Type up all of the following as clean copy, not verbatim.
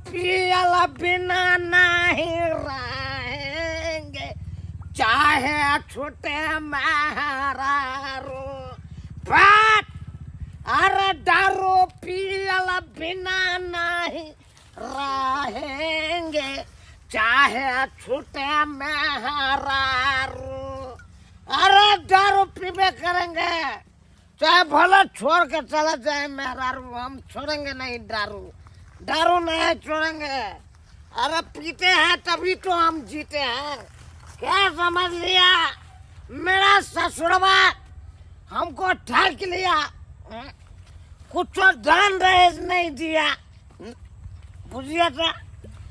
पियला बिना नहीं रहेंगे, चाहे छोटे महारारो। बात अरे दारू पियला बिना नहीं रहेंगे, चाहे छोटे महारारो। अरे दारू पीबे करेंगे, चाहे भला छोड़ के चला जाए मेहरारू, हम छोड़ेंगे नहीं दारू, दारू नहीं छोड़ेंगे। अरे पीते हैं तभी तो हम जीते हैं, क्या समझ लिया? मेरा ससुरबा हमको ठग लिया, कुछ धन रहे नहीं दिया, बुझिए था।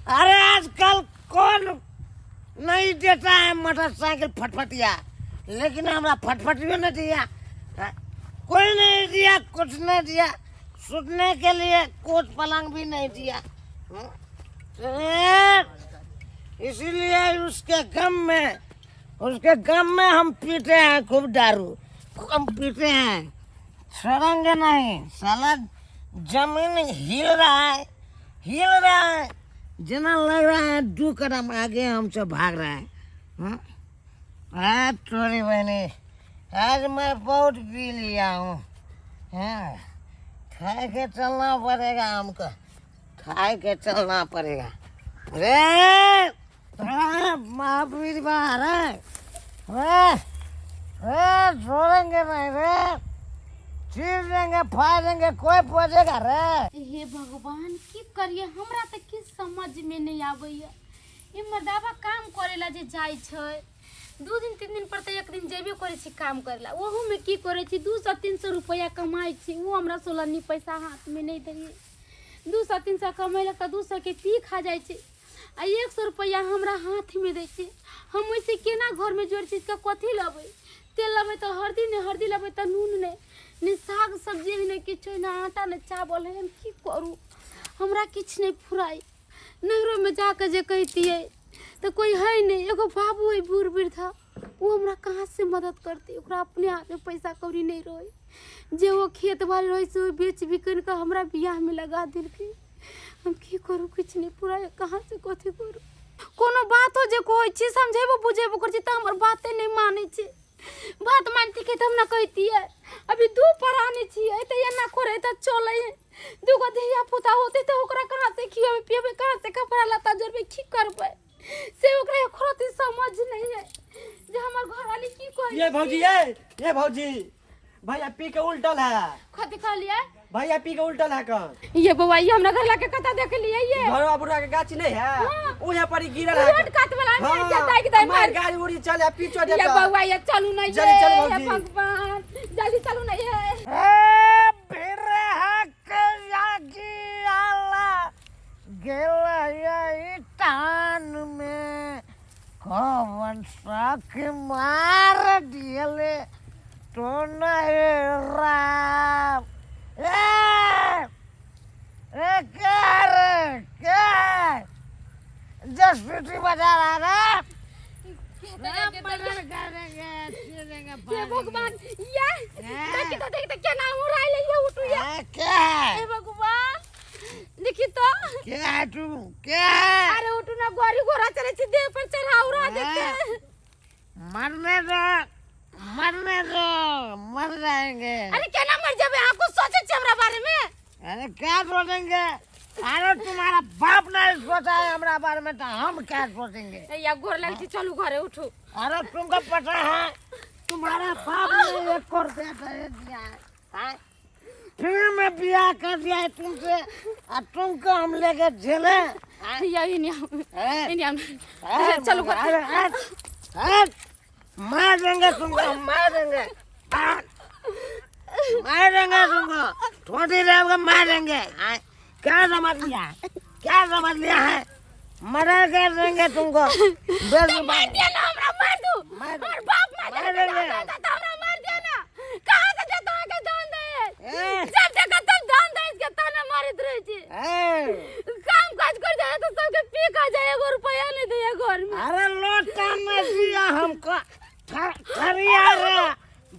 अरे आजकल कौन नहीं देता है मोटरसाइकिल फटफटिया, लेकिन हमारा फटफटिया नहीं दिया, कोई नहीं दिया, कुछ नहीं दिया, सुतने के लिए कोच पलंग भी नहीं दिया। इसीलिए उसके गम में हम पीते हैं खूब दारू, हम पीते हैं, छोड़ेंगे नहीं। साला जमीन हिल रहा है, जना लग रहा है 2 कदम आगे हमसे भाग रहा है। थोड़ी बहनी, आज मैं बहुत पी लिया हूँ, खाए के चलना पड़ेगा हमको, खाए के चलना पड़ेगा। रे महावीर बाहर है, छोड़ेंगे नहीं रे, चीर देंगे, फाड़ देंगे, कोई पहुंचेगा रे। हे भगवान की करिए, हमरा तो किस समझ में नहीं आबैया। ये मर्दावा काम करेला जे जाय छै, 2 दिन 3 दिन पर तो एक दिन जेबे करे छी काम करेला, ओहू में की करे छी 200-300 रुपया कमाई छी, वो हमरा 16 पैसा हाथ में नहीं देलिए। 200-300 कमैला तो 200 के पी खा जाय छै, आ 100 रुपया हमरा हाथ में दे छै। हम वैसे केना घर में जोड़ चीज का कथी लेबै? तेल लेबै तो हल्दी लेबै तो नून नहीं साग सब्जी नहीं, किछो ना आटा नहीं चावल है, हम की करू? हमरा किछ नहीं फुराई। नहरों में जाकर जे कहतिए तो कोई है नहीं, एगो बाबू है बूढ़ वृद्धा, वो हमरा कहाँ से मदद करती? ओकरा अपने हाथ में पैसा कौड़ी नहीं रहे, जे वो खेत बाड़ी रहे से बेच बिकन कर हमरा बियाह में लगा दिलके। हम की करू? कुछ नहीं पूरा, कहाँ से कथी करू? कोनो बात हो जे कोई चीज समझेबो बुझेबो कर छी त हमर बातें नहीं माने छी। बात मानती के हम ना कहती है, अभी 2 परानी छी त ये ना करे त चले, 2 गो धिया पुता होते त ओकरा कहाँ से खियाबे पियाबे, कहाँ से कपड़ा लत्ता जरबे, की करबे? से ओकरा एखरती समझ नहीं है जे हमर घर वाली की कहे। ये भौजी भैया पी के उल्टल है। खती खा लिया भैया पी के उल्टल है कर। ये बउआ ये हमरा घर लाके कथा देख लिए, ये घरवा बुढ़ा के गाछ नहीं है, हाँ। उहे पर ही गिरल है। रोड काट वाला नहीं जाता कि दाई मार गाड़ी उड़ी चले पीछे दे। ये बउआ ये चलू नहीं, जल्दी चल ये भौजी, भगवान जल्दी चलू नहीं है। ए फिर हक जागी आला गेला ये तान में, कौन साख मार दियले तो नहीं राम। क्या जसपीटी बजा रहा है? ये भगवान ये देखते क्या नाम हो रहा है, ये उठो ये क्या है? हे भगवान देखी तो क्या है तू? क्या है? अरे उठो ना, गोरी गोरा चले छी देह पर चढ़ाऊ रहा देखते। मरने दो, मर जाएंगे। अरे क्या ना मर जाबे, आप कुछ सोचे छी हमरा बारे में? अरे क्या सोचेंगे? अरे तुम्हारा बाप ने सोचा है हमारा बारे में, तो हम क्या सोचेंगे? या गोर लग छी, चलो घरे उठो। अरे तुमको पता है तुम्हारा बाप ने 1 रुपया दिया है, फिर मैं ब्याह कर दिया है तुमसे, और तुमको हम लेके जेले। यही नहीं चलो मार देंगे तुमको, मार देंगे थोड़ी देर में मार देंगे। क्या समझ लिया है? मर्डर कर देंगे तुमको। मार दिया ना, हमरा मार दो, और बाप मार देंगे तो हमरा मार दिया ना। कहां से देता है के दान दे, जब देखा तब दान दे, इसके ताने मारित रहे छी। काम काज कर जाए तो सबके पी खा जाए, 1 रुपया नहीं दिए घर में। अरे लोटा में दिया हमको, खरिया रे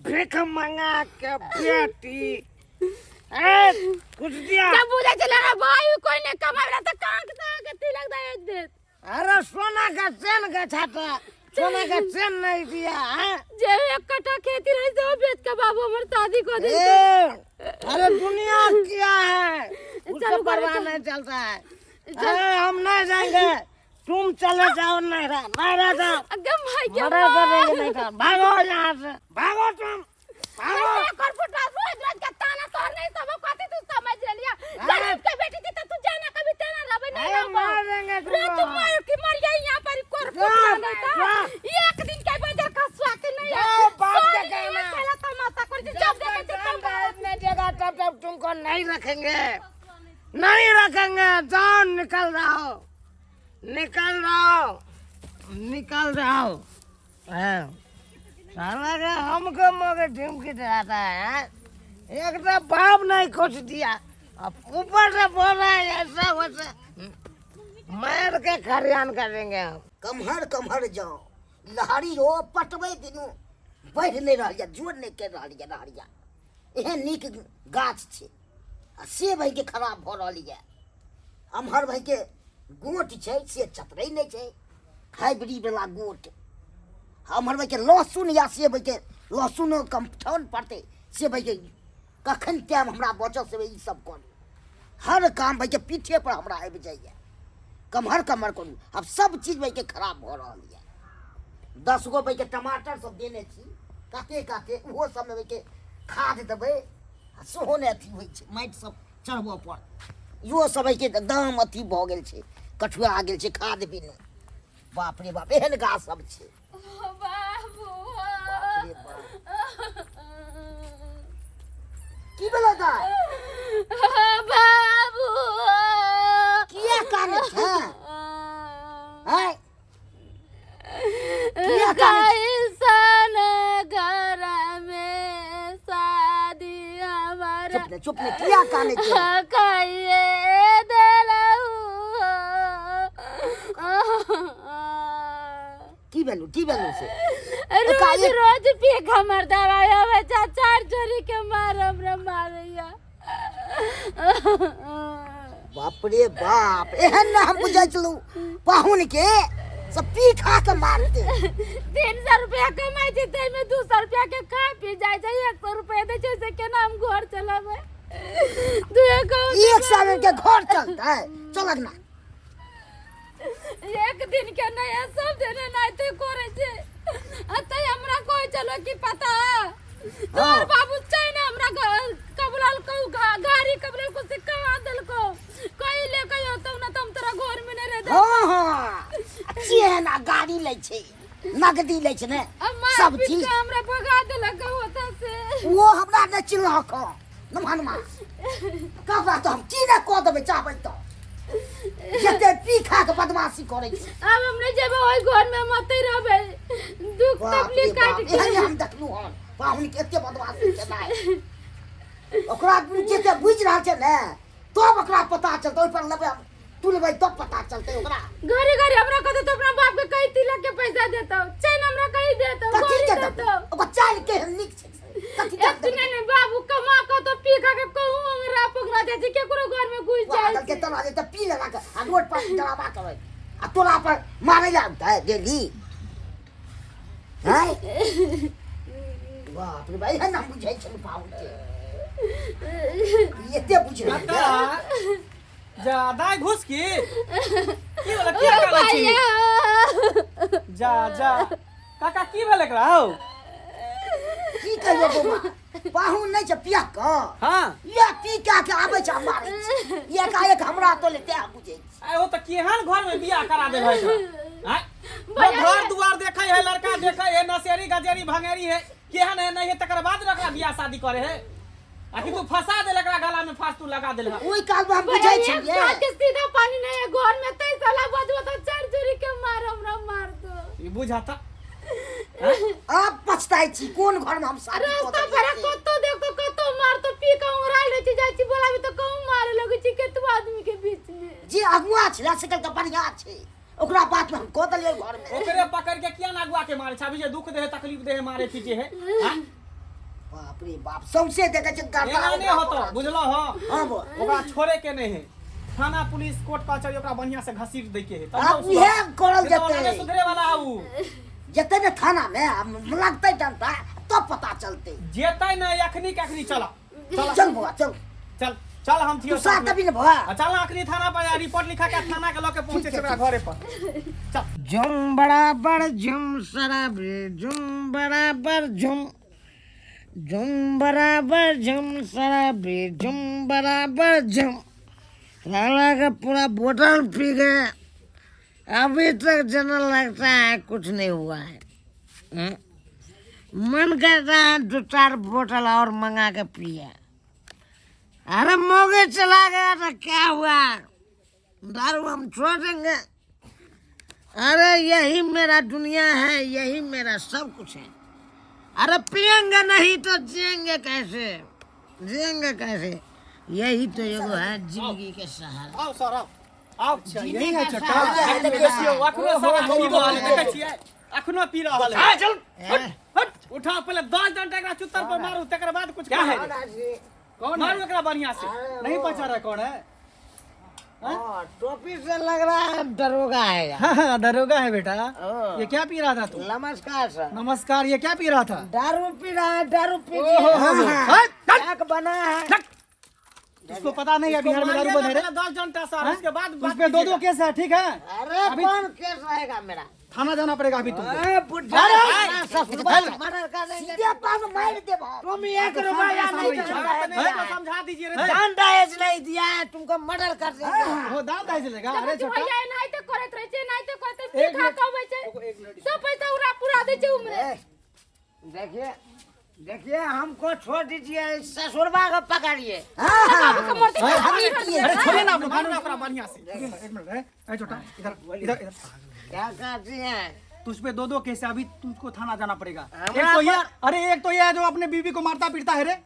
भीख मंगा के बेटी, कुछ दिया जब बुझे चला रे भाई कोई ने कमावेला त कहां के सोना का चैन का छाता सोना का चैन नहीं दिया है जे एक कट्ठा खेती रही से बेच के बाबू हमर शादी कर दे। अरे दुनिया क्या है उसका परवाह नहीं चलता है। अरे हम नहीं जाएंगे तुम चले जाओ नहरा नहरा जाओ अगे भाई के मर्डर करेंगे नहीं तो भागो यहाँ से भागो तुम भागो कर फुटा रोज रोज का ताना तोड़ नहीं सब कहती तू समझ लिया गरीब के बेटी थी तो तू जाना कभी तेरा रबे नहीं अरे मार देंगे तुम मार की मर गई यहाँ पर कर फुटा नहीं था एक दिन के बजे का स्वाद नहीं है बाप के कहना पहला तमाशा कर जब देखे अपने जगह तब तुमको नहीं रखेंगे नहीं रखेंगे जाओ निकल जाओ निकल जाओ निकल जाओ साला का हमको मगर धमकी देता है एक तो बाप नहीं कुछ दिया अब ऊपर से बोल रहा है ऐसा वैसा मार के खरियान करेंगे हम कम्हर जाओ लहारी रो पटवे दिनू बढ़ नहीं रहा जोड़ नहीं कर रहा लहारिया एहन नीक गाछ छे आ से भाई के खराब भ रही है अमहर भाई के गोट छे से चतरई नहीं छे हाइब्रिड वाला गोट अमहर भाई के लहसुन या से भाई के लहसुन कम ठन पड़ते से भाई के कखन टाइम हमरा बचल से ई सब कर हर काम भाई के पीठे पर हमरा आबि जाइए कम्हर करू अब सब चीज भाई के खराब भ रहा है 10 गो भाई के टमाटर सब देने छी काटे काटे वो सब में भाई के खाद देबै सेहो ने अथी होइ छै माटि सब चढ़बऽ पर इहो सब के दाम अथी भऽ गेल छै कठुआ आ गेल छै खाद बिनु बाप रे बाप एहन गाछ सब छै बाबू बाप रे बाप की भेलै दाइ बाबू किया काने छै हैं किया काने चुप ने किया काने छै खाइए देलहू की भेलू से रोज रोज पीक हमर दवाई आवे चार चोरी के मार हमरा मारैया बाप रे बाप एहन ना हम बुझाइ छलू पाहुन के सब पी खा के मारते 300 रुपया कमाई छै तै में 200 रुपया के खा पी जाय छै 100 रुपया दे छै से केना हम घर चलाबै एक साल के घर चलता है चलक ना एक दिन के नहीं सब दिन नहीं तो करे छे अतै हमरा कोई चलो की पता तोर बाबू छै ना हमरा कबलाल को गाड़ी कबलाल को से कहा दल को कोई ले कहियो तब ना तुम तोरा घर में नहीं रह दे हां अच्छी है ना गाड़ी ले छै नगदी ले छै ने सब चीज हमरा भगा देलक होता से वो हमरा न चिल्हक नमहनमा कबा तो हम की न को देबे चाहबै तो जते पी खा के बदमाशी करे छै अब हमने जेबे ओइ घर में मते रहबे दुख तकलीफ काट के एहन हम देखलू हन पाहुन के एते बदमाशी के नहीं ओकरा जते बुझ रहल छै ने तब ओकरा पता चलतै ओइ पर लेबे तू लेबे तब पता चलतै ओकरा घरे घरे हमरा कहते तो अपना बाप के कई तिलक के पैसा देतो चैन हमरा कही देतो कथी के देतो ओकर चाल के निक छै कथी एक दिन ने बाबू कमा को तो पी खा के कहूं अंगरा पकड़ा दे छी केकरो घर में घुस जाय पागल के तना जे त पी लगा के आ रोड पर डरावा करे आ तोरा पर मारे लागता है डेली हैं बाप रे भाई हम बुझाइ छल पाहुन के एते बुझ रहा ज्यादा घुस की वाला क्या काला छी जा जा काका की भेल एकरा हो की कहियो बोमा पाहुन नहीं छ पिया क हां ये पी का के आबै छ मारे ये काहे हमरा तो लेते आ बुझे आय हो त केहन घर में बियाह करा दे भाई हैं घर दुआर देखै है लड़का देखै है नसेरी गजेरी भंगेरी है केहन है नहीं है तकर बाद रखा बियाह शादी करे है आखिर तू फंसा दे लकड़ा गला में फास तू लगा दे ओई काल में हम बुझाइ छ ये के सीधा पानी नहीं है घर में तै साला बदवा तो चार चोरी के मार हमरा मार दो ये बुझाता अब पछताइ छी कोन घर में हम शादी रास्ता पर कतो देखो कतो मार तो पी के उंगराल रह जाय छी बोलाबे तो कहूं मारे लगे छी केतु आदमी के बीच में जे अगुआ छला से कल बढ़िया छै ओकरा बात में हम को दलिए घर में ओकरे पकड़ के किया ना अगुआ के मारे छाबी जे दुख दे तकलीफ दे मारे पीछे है हां बाप रे बाप सौसे देखे छ गाता एना नहीं होतो बुझलो हो हां ओकरा छोड़े के नहीं है थाना पुलिस कोर्ट कचहरी ओकरा बढ़िया से घसीट दै के है अब ये करल जते जते सुधरे वाला आऊ जते ने थाना में लगते डंडा तब पता चलते। जेतै न अखनी के अखनी चल चल बुआ चल चल चल हम तू थियो साथ तभी न बुआ चल अखनी थाना पर रिपोर्ट लिखा के थाना के लके पहुंचे छै ओकरा घरे पर चल झुम बराबर झुम शराबी झुम बराबर झुम झुम बराबर झुम शराबी झुम बराबर झुम लाला का पूरा बोतल पी गए अभी तक जनरल लगता है कुछ नहीं हुआ है मन करता है 2-4 बोतल और मंगा के पिए। अरे मोगे चला गया तो क्या हुआ, दारू हम छोड़ देंगे। अरे यही मेरा दुनिया है, यही मेरा सब कुछ है। अरे पियेंगे नहीं तो जिएंगे कैसे, जिएंगे कैसे? यही तो एगो है जिंदगी के सहारा। आओ सर आओ यही है देखियो अखनो सब पी रहल है देखै छियै अखनो पी रहल है चल हट उठा पहले 10 डंडा एकरा चुत्तर पर मारू तकर बाद कुछ क्या है कौन मारू एकरा बढ़िया से नहीं पहचान रहा कौन है टोपी से लग रहा है दरोगा है यार। हाँ दरोगा है बेटा। ओ। ये क्या पी रहा था तू? नमस्कार सर। नमस्कार। ये क्या पी रहा था? दारू पी रहा है, दारू पी बना है। इसको पता नहीं है बिहार में दारू बंद है। 10 घंटा सर उसके बाद उसमें 2 केस है ठीक है। अरे कौन केस रहेगा मेरा? थाना जाना पड़ेगा अभी तुमको। तुम 1 रुपया नहीं समझा दीजिए दान दहेज नहीं दिया है, तुमको मर्डर कर देंगे। वो दान दहेज लेगा। अरे छोटा नहीं तो करत रहे छे, नहीं तो करते पीखा कहबै छे, सब पैसा उड़ा पूरा दे छे उमरे। देखिए देखिए हमको छोड़ दीजिए, ससुरबा को पकड़िए। अरे छोड़िए ना, आप लोग कानून अपना बढ़िया से। एक मिनट है छोटा, इधर इधर क्या कहती हैं? तुझ पे 2 केस है, अभी तुझको थाना जाना पड़ेगा। हमारा एक तो ये, अरे एक तो ये है जो अपने बीवी को मारता पीटता है रे,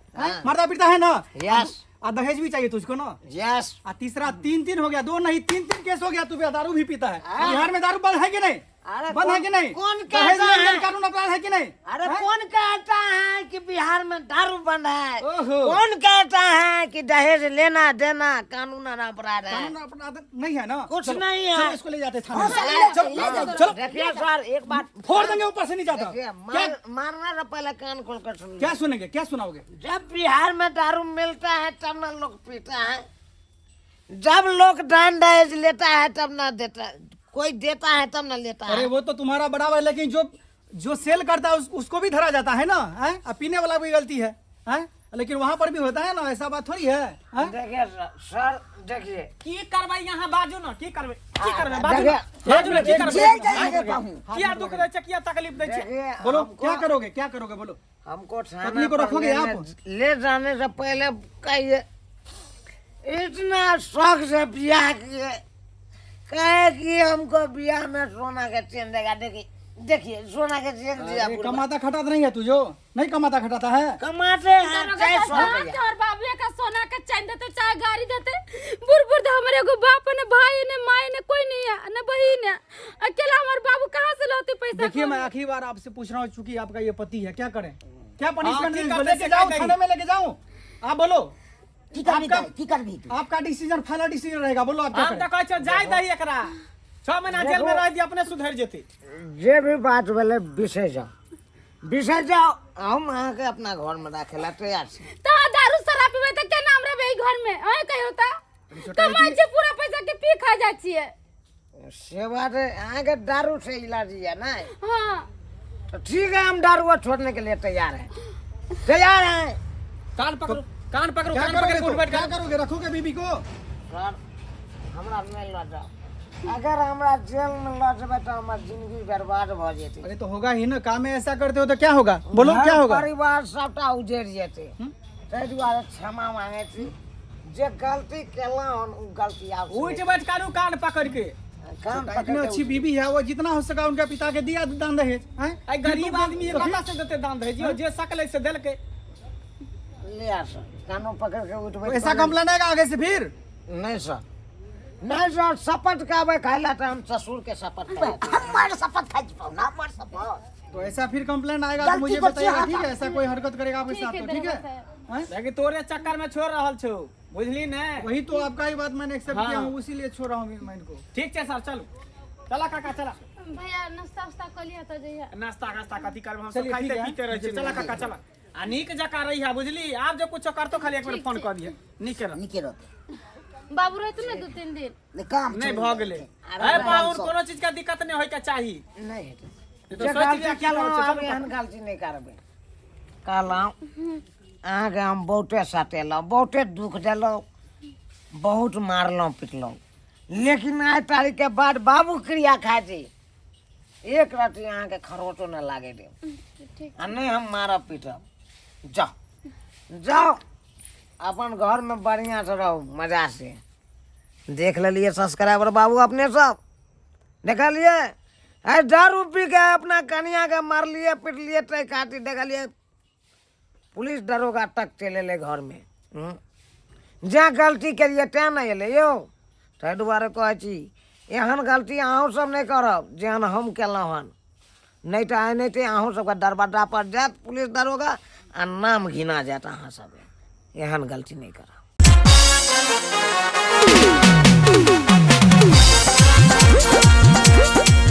मारता पीटता है ना। यस। और दहेज भी चाहिए तुझको ना। यस। और तीसरा 3 हो गया, 2 नहीं 3 केस हो गया। तू दारू भी पीता है। बिहार में दारू बंद है कि नहीं? अरे बंद है कि नहीं? कौन दहेज कहता है? कानून अपराध है कि नहीं? अरे कौन कहता है कि बिहार में दारू बंद है? ओहो। कौन कहता है कि दहेज लेना देना कानून अपराध है? कानून अपराध नहीं है ना। कुछ चलो, नहीं है। चलो इसको ले जाते थाने में। चलो देखिए सर, एक बात फोड़ देंगे ऊपर से नीचे तक। देखिए, मारना से पहले कान खोल कर सुन। क्या सुनेंगे, क्या सुनाओगे? जब बिहार में दारू मिलता है तब ना लोग पीता है, जब लोग दान दहेज लेता है तब ना देता है, कोई देता है तब ना लेता अरे है। वो तो तुम्हारा बराबर है, लेकिन जो सेल करता है उसको भी धरा जाता है ना। है अब पीने वाला भी गलती है, लेकिन वहाँ पर भी होता है ना, ऐसा बात थोड़ी है। देखिए सर, देखिए की करबै यहाँ बाजू ना, की करबै, की करबै देखिए, बाजू ना, की करबै, कहूँ क्या दुख दै छै, क्या तकलीफ दै छै, देखिए, बोलो हमको- क्या करोगे, क्या करोगे बोलो। हमको थाना पत्नी को पर रखोगे आप? ले जाने से पहले कहिए इतना शौक से ब्याह किए, कहे कि हमको ब्याह में सोना के चेन देगा। देखिए देखिए सोना के चेन दिया। अरे कमाता खटाता नहीं है तू, जो नहीं कमाता खटाता है। कमाते हैं 400 रुपया। और बाबुए का सोना के चैन देते, चाहे गाड़ी देते। बुढ़ हमारे को बाप ने, भाई ने, माई ने, कोई नहीं है, न बहन है। अकेला हमारे बाबू कहाँ से लाते पैसा? देखिए मैं आखिरी बार आपसे पूछ रहा हूँ, चूंकि आपका ये पति है, क्या करें, क्या पनिशमेंट लेके जाऊँ, थाने में लेके जाऊँ? आप बोलो, आपका डिसीजन फाइनल डिसीजन रहेगा। बोलो आप क्या करें? हम तो जाय दही एकरा 6 महीना जेल में रह दिया, अपने सुधर जेते। जे भी बात बोले विषय जाओ, हम अहाँ के अपना घर में रखेला तैयार छी। तो दारू शराब पीबे तो क्या नाम रे भाई घर में? ओए कही होता कमाई से पूरा पैसा के पी खा जा छिए। से बात है, अहाँ के दारू से इलाज है ना। हां तो ठीक है, हम दारू छोड़ने के लिए तैयार हैं, तैयार हैं। कान पकड़ो, कान पकड़ो, क्या कान करोगे पकड़ तो? के बैठ क्या करोगे, रखोगे बीबी को? सर हमरा नहीं लऽ जाओ, अगर हमरा जेल में लऽ जेबै तो हमर जिंदगी बर्बाद भ जेतै। अरे तो होगा ही ना, काम में ऐसा करते हो तो क्या होगा, बोलो क्या होगा? परिवार सबटा उजड़ जेतै। ताहि दुआरे क्षमा मांगे छी, जे गलती केलहुँ हन उ गलती आब उठ बैठ कानू, कान पकड़ के। काम इतनी अच्छी बीबी है, वो जितना हो सका उनके पिता के दिया दान दहेज। आई गरीब आदमी ये कहाँ से देते दान दहेज? जे सकले से देल के। ले आ सर, कानों पकड़ के उठबै। ऐसा कंप्लेन आएगा आगे से फिर? नहीं सर, नहीं सर, शपथ खाबे खाइला तो हम ससुर के शपथ खाए। हमारे शपथ खाई पाओ ना, हमारे शपथ तो ऐसा फिर कंप्लेन आएगा तो गलती मुझे को बताइएगा, चाहता ठीक है? ऐसा कोई हरकत करेगा आपके साथ तो ठीक है? है। हैं? लेकिन तोरे चक्कर में छोड़ रहल छौ। बुझली ने? वही तो आपका ही बात मैंने एक्सेप्ट हाँ। किया हूँ, उसीलिए छोड़ रहा हूँ मैं इनको। ठीक है सर, चलो चला काका चला। भैया नाश्ता उस्ता कर लिया तो जइया। नाश्ता गास्ता कथी करब, हम सब चलिए, ठीक खाइते है। पीते रह छी। चला काका चला। आ नीक जका रही है बुझली। आप जो कुछ करतो खाली एक बार फोन कर दिए। नीक रह। निके रहते बाबू रहतु ने 2-3 दिन। ने काम नहीं चल भ गेले। है पाउन कोनो चीज का दिक्कत नहीं होय के चाही। नहीं हेतै। ये तो जे सोच गलती लिया क्या केलहुँ करो आब चलो एहन गलती नहीं करबै। कहलहुँ अहाँके हम बहुते सतेलहुँ, बहुते दुख देलहुँ, बहुत मारलहुँ पिटलहुँ, लेकिन आइ तारीख के बाद बाबू क्रिया खाइ छी एक रति अहाँके खरोटो न लागे देब ठीक। आ नहीं हम मारब पीटब। जाओ जाओ अपन घर में बढ़िया से रहो मजा से। देख लेलिए सब्सक्राइबर बाबू अपने सब देखलिए। है दारू पी के अपना कनिया के मारलिए पिटलिए तै खातिर देखलिए पुलिस दरोगा तक चल एले घर में। जहाँ गलती करिए तैँ नहीं एले यौ। ताहि दुआरे कहै छी एहन गलती अहूँ सब नहीं करब जेहन हम केलहुँ हन। नहीं तो आइ नहीं तो अहूँ सबके दरबड्डा पर जायत पुलिस दरोगा आ नाम घिना जायत अहाँ सब। एहन गलती नहीं करब।